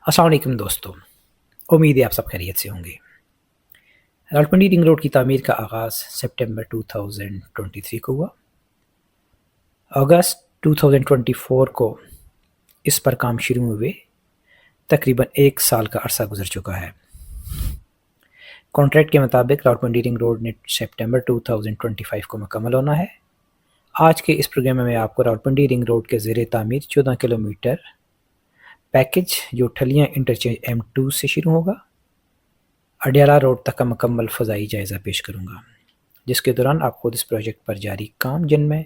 अस्सलाम वालेकुम दोस्तों, उम्मीद है आप सब खैरियत से होंगे। रावलपिंडी रिंग रोड की तामीर का आगाज़ सितंबर 2023 को हुआ। अगस्त 2024 को इस पर काम शुरू हुए तकरीबन 1 साल का अरसा गुजर चुका है। कॉन्ट्रैक्ट के मुताबिक रावलपिंडी रिंग रोड ने सितंबर 2025 को मुकम्मल होना है। आज के इस प्रोग्राम में मैं आपको रावलपिंडी रिंग रोड के ज़ेरे तामीर 14 किलोमीटर पैकेज जो ठलियाँ इंटरचेंज M2 से शुरू होगा अडियाला रोड तक का मुकम्मल फ़ज़ाई जायज़ा पेश करूँगा, जिसके दौरान आप खुद इस प्रोजेक्ट पर जारी काम जिनमें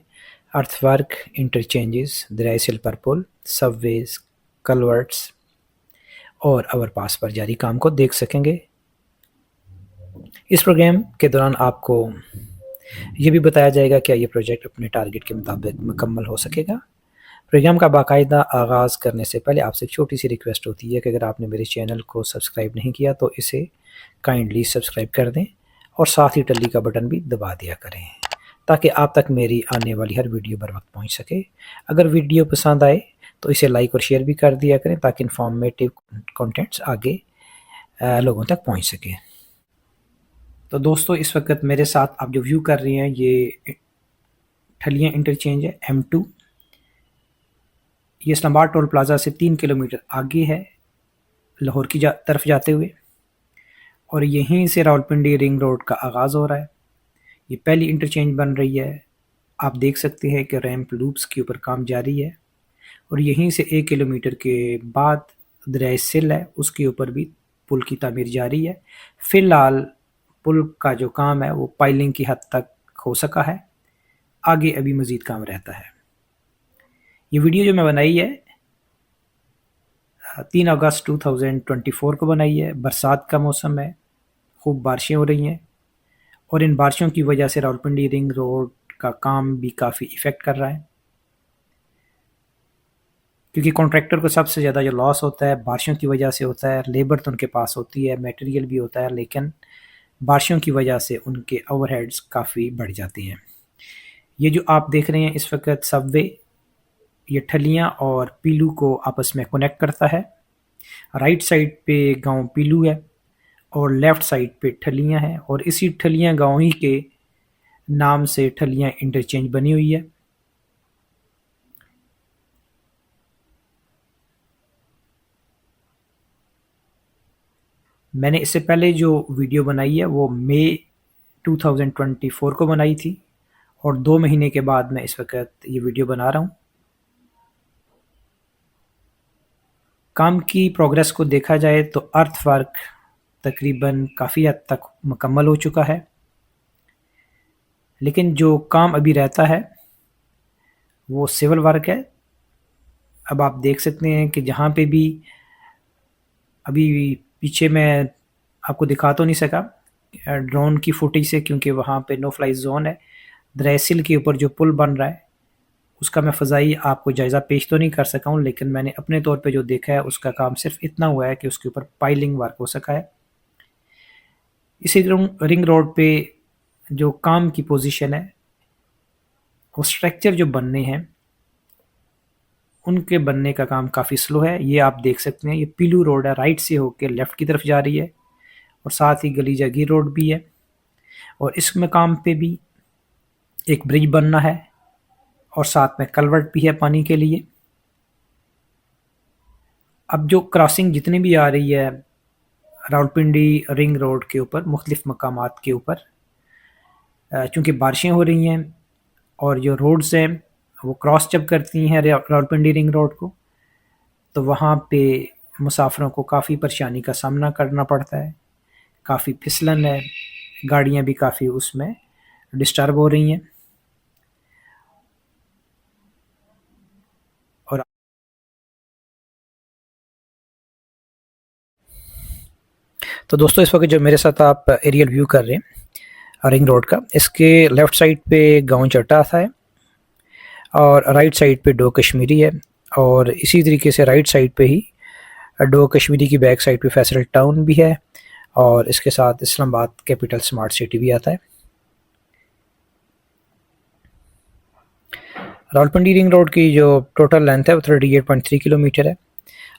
अर्थवर्क, इंटरचेंजेस, दरियाई सिल पर पुल, सबवेज़, कलवर्ट्स और ओवरपास पर जारी काम को देख सकेंगे। इस प्रोग्राम के दौरान आपको ये भी बताया जाएगा कि ये प्रोजेक्ट अपने टारगेट के मुताबिक मुकम्मल हो सकेगा। प्रोग्राम का बाकायदा आगाज़ करने से पहले आपसे एक छोटी सी रिक्वेस्ट होती है कि अगर आपने मेरे चैनल को सब्सक्राइब नहीं किया तो इसे काइंडली सब्सक्राइब कर दें और साथ ही टल्ली का बटन भी दबा दिया करें ताकि आप तक मेरी आने वाली हर वीडियो बर वक्त पहुँच सके। अगर वीडियो पसंद आए तो इसे लाइक और शेयर भी कर दिया करें ताकि इंफॉर्मेटिव कंटेंट्स आगे लोगों तक पहुँच सके। तो दोस्तों, इस वक्त मेरे साथ आप जो व्यू कर रही हैं ये ठलियाँ इंटरचेंज है M2। ये इस्लामाबाद टोल प्लाज़ा से 3 किलोमीटर आगे है लाहौर की तरफ जाते हुए, और यहीं से रावलपिंडी रिंग रोड का आगाज़ हो रहा है। ये पहली इंटरचेंज बन रही है। आप देख सकते हैं कि रैंप लूप्स के ऊपर काम जारी है, और यहीं से 1 किलोमीटर के बाद दरियाई सिल है, उसके ऊपर भी पुल की तामीर जारी है। फ़िलहाल पुल का जो काम है वो पाइलिंग की हद तक हो सका है, आगे अभी मज़ीद काम रहता है। ये वीडियो जो मैं बनाई है 3 अगस्त 2024 को बनाई है। बरसात का मौसम है, खूब बारिशें हो रही हैं, और इन बारिशों की वजह से रावलपिंडी रिंग रोड का काम भी काफ़ी इफ़ेक्ट कर रहा है, क्योंकि कॉन्ट्रैक्टर को सबसे ज़्यादा जो लॉस होता है बारिशों की वजह से होता है। लेबर तो उनके पास होती है, मटेरियल भी होता है, लेकिन बारिशों की वजह से उनके ओवरहेड्स काफ़ी बढ़ जाते हैं। ये जो आप देख रहे हैं इस वक्त सबवे, ये ठलियाँ और पीलू को आपस में कनेक्ट करता है। राइट साइड पे गांव पीलू है और लेफ़्ट साइड पे ठलियाँ हैं, और इसी ठलियाँ गांव ही के नाम से ठलियाँ इंटरचेंज बनी हुई है। मैंने इससे पहले जो वीडियो बनाई है वो मई 2024 को बनाई थी, और 2 महीने के बाद मैं इस वक्त ये वीडियो बना रहा हूँ। काम की प्रोग्रेस को देखा जाए तो अर्थवर्क तकरीबन काफ़ी हद तक मुकम्मल हो चुका है, लेकिन जो काम अभी रहता है वो सिविल वर्क है। अब आप देख सकते हैं कि जहाँ पे भी अभी पीछे मैं आपको दिखा तो नहीं सका ड्रोन की फुटेज से, क्योंकि वहाँ पे नो फ्लाई जोन है। दरियाई सिल के ऊपर जो पुल बन रहा है उसका मैं फ़ज़ाई आपको जायज़ा पेश तो नहीं कर सका हूँ, लेकिन मैंने अपने तौर पे जो देखा है उसका काम सिर्फ इतना हुआ है कि उसके ऊपर पाइलिंग वर्क हो सका है। इसी रिंग रोड पे जो काम की पोजीशन है वो स्ट्रक्चर जो बनने हैं उनके बनने का काम काफ़ी स्लो है। ये आप देख सकते हैं, ये पीलू रोड है, राइट से होकर लेफ़्ट की तरफ जा रही है, और साथ ही गली जागीर रोड भी है, और इस मकाम पे भी एक ब्रिज बनना है, और साथ में कलवर्ट भी है पानी के लिए। अब जो क्रॉसिंग जितनी भी आ रही है रावलपिंडी रिंग रोड के ऊपर मुख्तलिफ मकामात के ऊपर, चूँकि बारिशें हो रही हैं और जो रोड्स हैं वो क्रॉस जब करती हैं रावलपिंडी रिंग रोड को, तो वहाँ पे मुसाफिरों को काफ़ी परेशानी का सामना करना पड़ता है। काफ़ी फिसलन है, गाड़ियाँ भी काफ़ी उसमें डिस्टर्ब हो रही हैं। और तो दोस्तों, इस वक्त जो मेरे साथ आप एरियल व्यू कर रहे हैं रिंग रोड का, इसके लेफ़्ट साइड पे गांव चट्टा है और राइट साइड पे डो कश्मीरी है, और इसी तरीके से राइट साइड पे ही डो कश्मीरी की बैक साइड पे फैसल टाउन भी है, और इसके साथ इस्लामाबाद कैपिटल स्मार्ट सिटी भी आता है। रावलपिंडी रिंग रोड की जो टोटल लेंथ है वो 38.3 किलोमीटर है।